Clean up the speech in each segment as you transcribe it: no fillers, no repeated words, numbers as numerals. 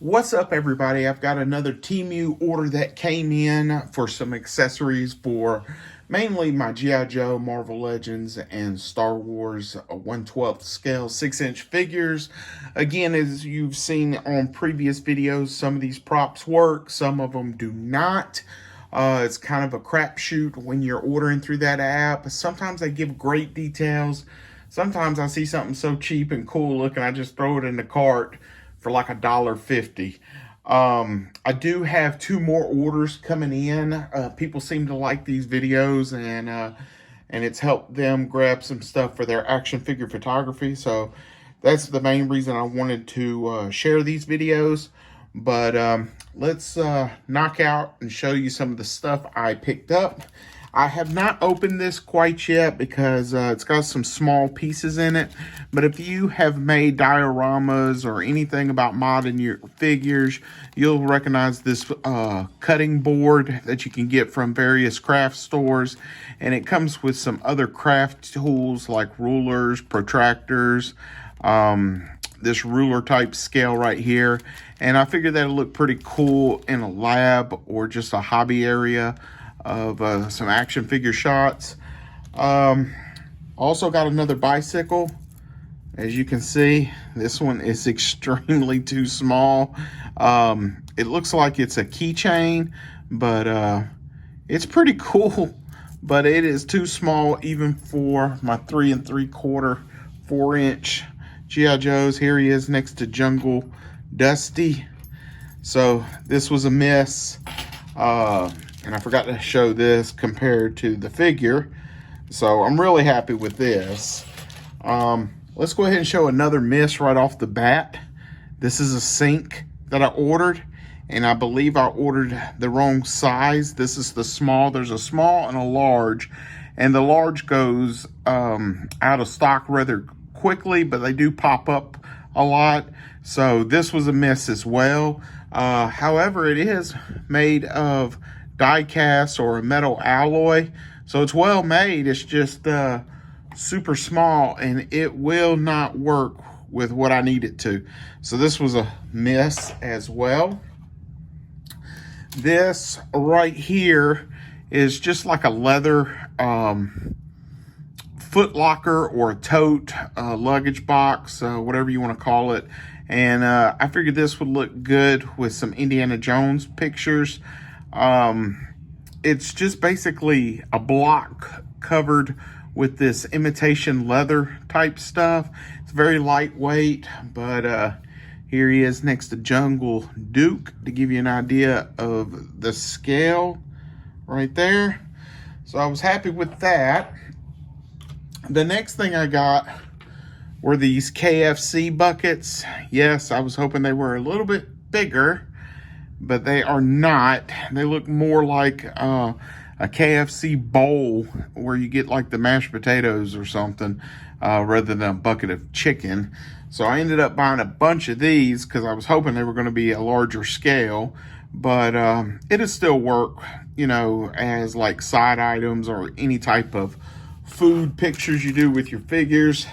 What's up, everybody? I've got another Temu order that came in for some accessories for mainly my G.I. Joe, Marvel Legends, and Star Wars 1/12 scale 6-inch figures. Again, as you've seen on previous videos, some of these props work, some of them do not. It's kind of a crapshoot when you're ordering through that app. Sometimes they give great details. Sometimes I see something so cheap and cool looking, I just throw it in the cart for like $1.50. I do have 2 more orders coming in. People seem to like these videos, and it's helped them grab some stuff for their action figure photography. So that's the main reason I wanted to share these videos. But let's knock out and show you some of the stuff I picked up. I have not opened this quite yet because it's got some small pieces in it. But if you have made dioramas or anything about modding your figures, you'll recognize this cutting board that you can get from various craft stores. And it comes with some other craft tools like rulers, protractors, this ruler type scale right here. And I figured that'd look pretty cool in a lab or just a hobby area of some action figure shots. Also got another bicycle. As you can see, this one is extremely too small. It looks like it's a keychain, but it's pretty cool, but it is too small even for my 3 3/4, 4-inch G.I. Joes. Here he is next to Jungle Dusty. So this was a miss. And I forgot to show this compared to the figure. So I'm really happy with this. Let's go ahead and show another miss right off the bat. This is a sink that I ordered, and I believe I ordered the wrong size. This is the small. There's a small and a large, and the large goes out of stock rather quickly, but they do pop up a lot. So this was a miss as well. However, it is made of die cast or a metal alloy, so it's well made. It's just super small, and it will not work with what I need it to. So this was a miss as well. This right here is just like a leather foot locker or a tote, luggage box, whatever you want to call it. And I figured this would look good with some Indiana Jones pictures. It's just basically a block covered with this imitation leather type stuff. It's very lightweight, but here he is next to Jungle Duke to give you an idea of the scale right there. So I was happy with that. The next thing I got were these KFC buckets. Yes, I was hoping they were a little bit bigger, but they are not. They look more like a KFC bowl where you get like the mashed potatoes or something rather than a bucket of chicken. So I ended up buying a bunch of these because I was hoping they were going to be a larger scale, but it'll still work, you know, as like side items or any type of food pictures you do with your figures.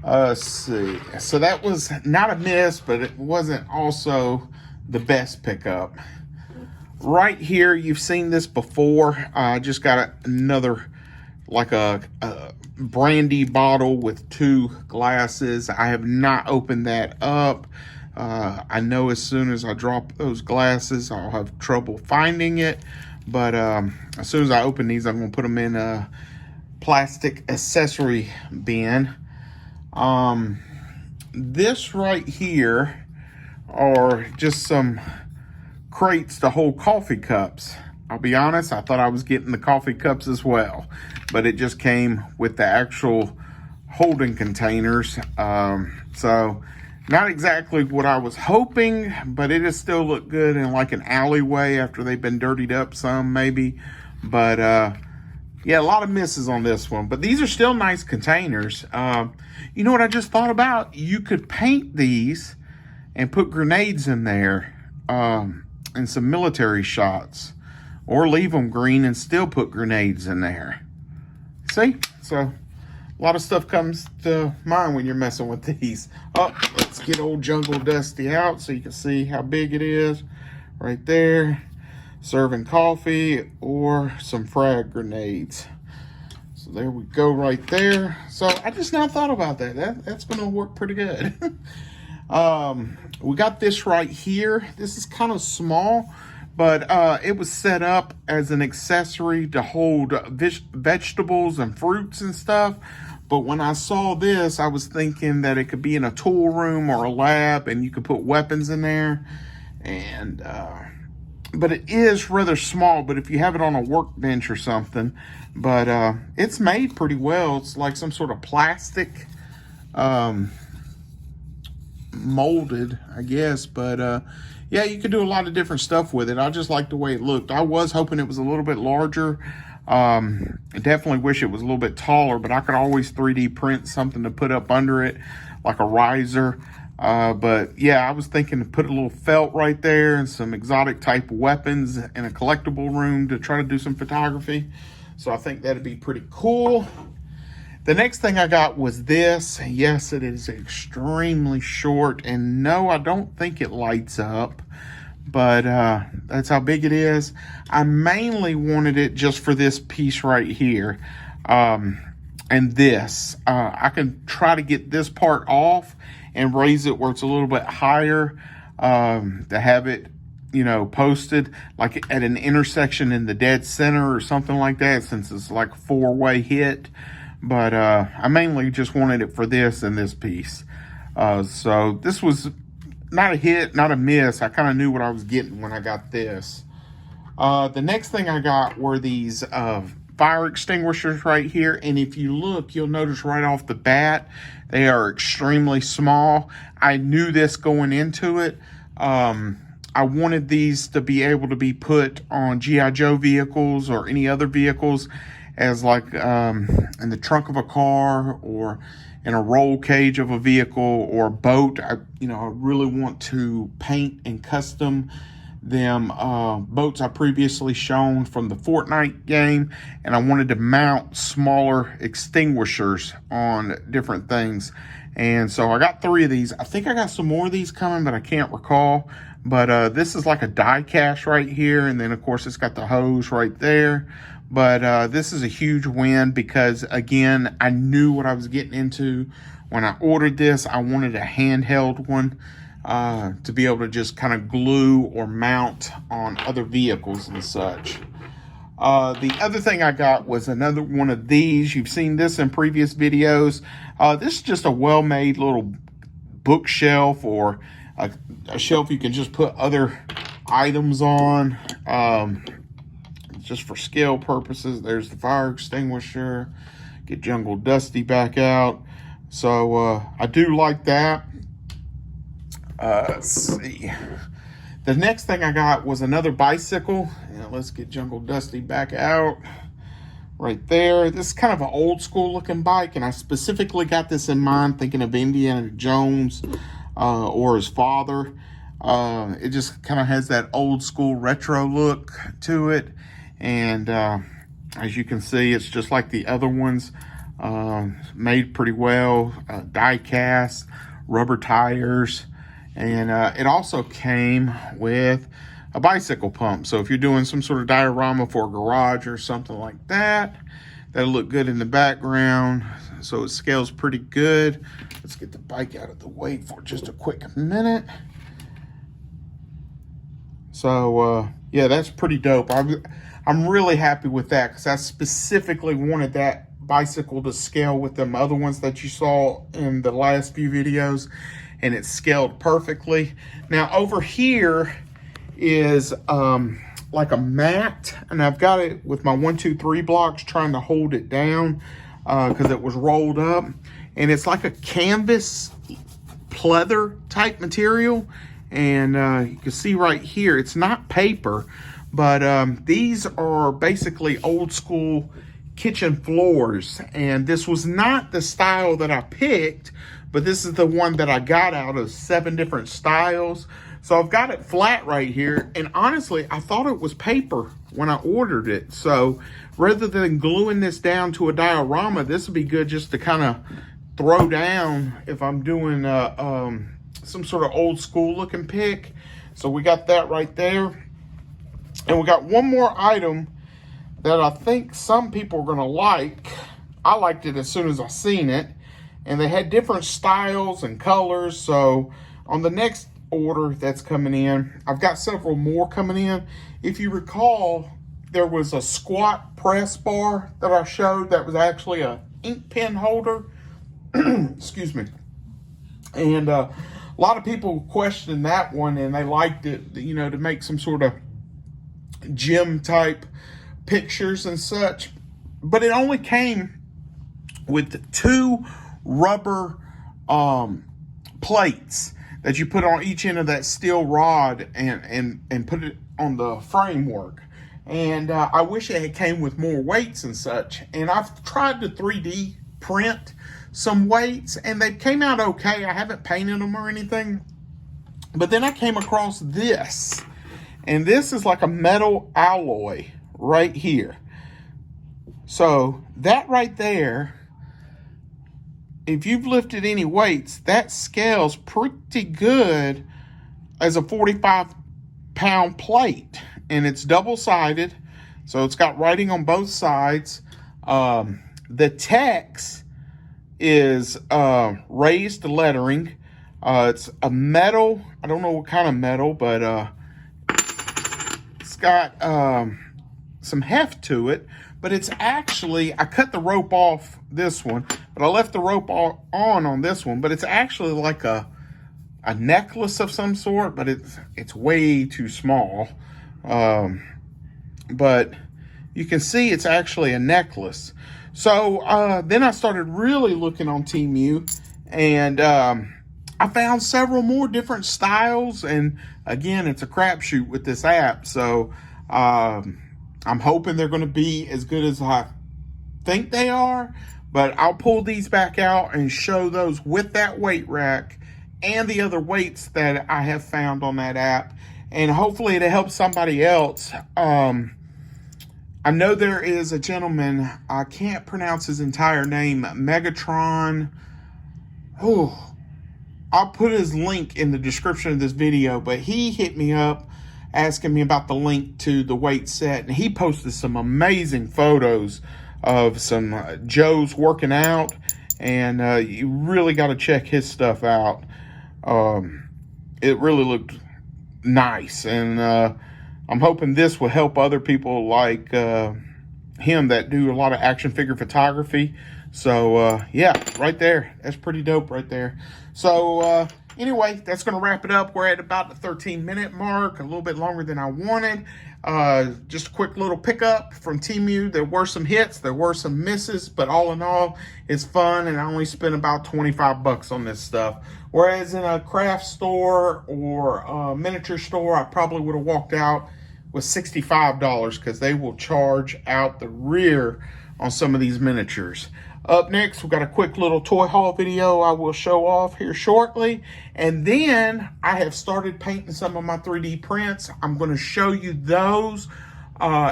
Let's see. So that was not a miss, but it wasn't also the best pickup. Right here, you've seen this before. I just got another, like a brandy bottle with 2 glasses. I have not opened that up. I know as soon as I drop those glasses, I'll have trouble finding it. But as soon as I open these, I'm going to put them in a plastic accessory bin. This right here are just some crates to hold coffee cups. I'll be honest, I thought I was getting the coffee cups as well, but it just came with the actual holding containers. So not exactly what I was hoping, but it has still looked good in like an alleyway after they've been dirtied up some maybe. But yeah, a lot of misses on this one, but these are still nice containers. You know what I just thought about? You could paint these and put grenades in there and some military shots, or leave them green and still put grenades in there. See? So a lot of stuff comes to mind when you're messing with these. Oh, let's get old Jungle Dusty out so you can see how big it is right there. Serving coffee or some frag grenades. So there we go right there. So I just now thought about that. That's gonna work pretty good. We got this right here. This is kind of small, but it was set up as an accessory to hold vegetables and fruits and stuff. But when I saw this, I was thinking that it could be in a tool room or a lab and you could put weapons in there. And but it is rather small, but if you have it on a workbench or something, but it's made pretty well. It's like some sort of plastic molded, I guess, but yeah, you could do a lot of different stuff with it. I just like the way it looked. I was hoping it was a little bit larger. I definitely wish it was a little bit taller, but I could always 3D print something to put up under it, like a riser. But yeah, I was thinking to put a little felt right there and some exotic type weapons in a collectible room to try to do some photography. So I think that'd be pretty cool. The next thing I got was this. Yes, it is extremely short, and no, I don't think it lights up, but that's how big it is. I mainly wanted it just for this piece right here. And this, I can try to get this part off and raise it where it's a little bit higher, to have it, you know, posted like at an intersection in the dead center or something like that, since it's like a 4-way hit. But I mainly just wanted it for this and this piece. So this was not a hit, not a miss. I kind of knew what I was getting when I got this. The next thing I got were these fire extinguishers right here. And if you look, you'll notice right off the bat, they are extremely small. I knew this going into it. I wanted these to be able to be put on G.I. Joe vehicles or any other vehicles as like in the trunk of a car or in a roll cage of a vehicle or a boat. I really want to paint and custom them boats I previously shown from the Fortnite game, and I wanted to mount smaller extinguishers on different things. And so I got 3 of these. I think I got some more of these coming, but I can't recall. But this is like a die cast right here, and then of course it's got the hose right there. But this is a huge win because, again, I knew what I was getting into when I ordered this. I wanted a handheld one to be able to just kind of glue or mount on other vehicles and such. The other thing I got was another one of these. You've seen this in previous videos. This is just a well-made little bookshelf or a shelf you can just put other items on. Just for scale purposes. There's the fire extinguisher. Get Jungle Dusty back out. So I do like that. Let's see. The next thing I got was another bicycle. Let's get Jungle Dusty back out. Right there. This is kind of an old school looking bike, and I specifically got this in mind thinking of Indiana Jones or his father. It just kind of has that old school retro look to it. And as you can see, it's just like the other ones, made pretty well, die cast, rubber tires, and it also came with a bicycle pump. So if you're doing some sort of diorama for a garage or something like that, that'll look good in the background. So it scales pretty good. Let's get the bike out of the way for just a quick minute. So yeah, that's pretty dope. I'm really happy with that because I specifically wanted that bicycle to scale with them other ones that you saw in the last few videos, and it scaled perfectly. Now over here is like a mat, and I've got it with my 1, 2, 3 blocks trying to hold it down because it was rolled up, and it's like a canvas pleather type material. And you can see right here, it's not paper, but these are basically old school kitchen floors. And this was not the style that I picked, but this is the one that I got out of 7 different styles. So I've got it flat right here, and honestly, I thought it was paper when I ordered it. So rather than gluing this down to a diorama, this would be good just to kind of throw down if I'm doing some sort of old school looking pick. So we got that right there. And we got one more item that I think some people are gonna like. I liked it as soon as I seen it. And they had different styles and colors. So on the next order that's coming in, I've got several more coming in. If you recall, there was a squat press bar that I showed that was actually a ink pen holder. Excuse me. And a lot of people questioned that one, and they liked it, you know, to make some sort of gym type pictures and such. But it only came with 2 rubber plates that you put on each end of that steel rod and put it on the framework. And I wish it had came with more weights and such. And I've tried to 3D print some weights, and they came out okay. I haven't painted them or anything. But then I came across this. And this is like a metal alloy right here. So that right there, if you've lifted any weights, that scales pretty good as a 45-pound plate. And it's double-sided, so it's got writing on both sides. The text is raised lettering. It's a metal, I don't know what kind of metal, but it's got some heft to it. But it's actually, I cut the rope off this one, but I left the rope on this one. But it's actually like a necklace of some sort, but it's way too small. But you can see it's actually a necklace. So then I started really looking on Temu, and I found several more different styles. And again, it's a crapshoot with this app. So I'm hoping they're going to be as good as I think they are, but I'll pull these back out and show those with that weight rack and the other weights that I have found on that app. And hopefully it'll help somebody else. I know there is a gentleman, I can't pronounce his entire name, Megatron. Oh, I'll put his link in the description of this video, but he hit me up asking me about the link to the weight set, and he posted some amazing photos of some Joes working out, and you really got to check his stuff out. It really looked nice, and I'm hoping this will help other people like him that do a lot of action figure photography. So yeah, right there, that's pretty dope right there. So anyway, that's going to wrap it up. We're at about the 13-minute mark, a little bit longer than I wanted. Just a quick little pickup from Temu. There were some hits, there were some misses, but all in all, it's fun, and I only spent about 25 bucks on this stuff. Whereas in a craft store or a miniature store, I probably would have walked out with $65 because they will charge out the rear on some of these miniatures. Up next, we've got a quick little toy haul video I will show off here shortly. And then I have started painting some of my 3D prints. I'm going to show you those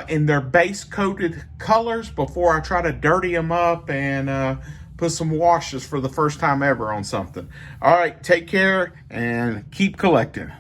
in their base coated colors before I try to dirty them up and put some washes for the first time ever on something. All right, take care and keep collecting.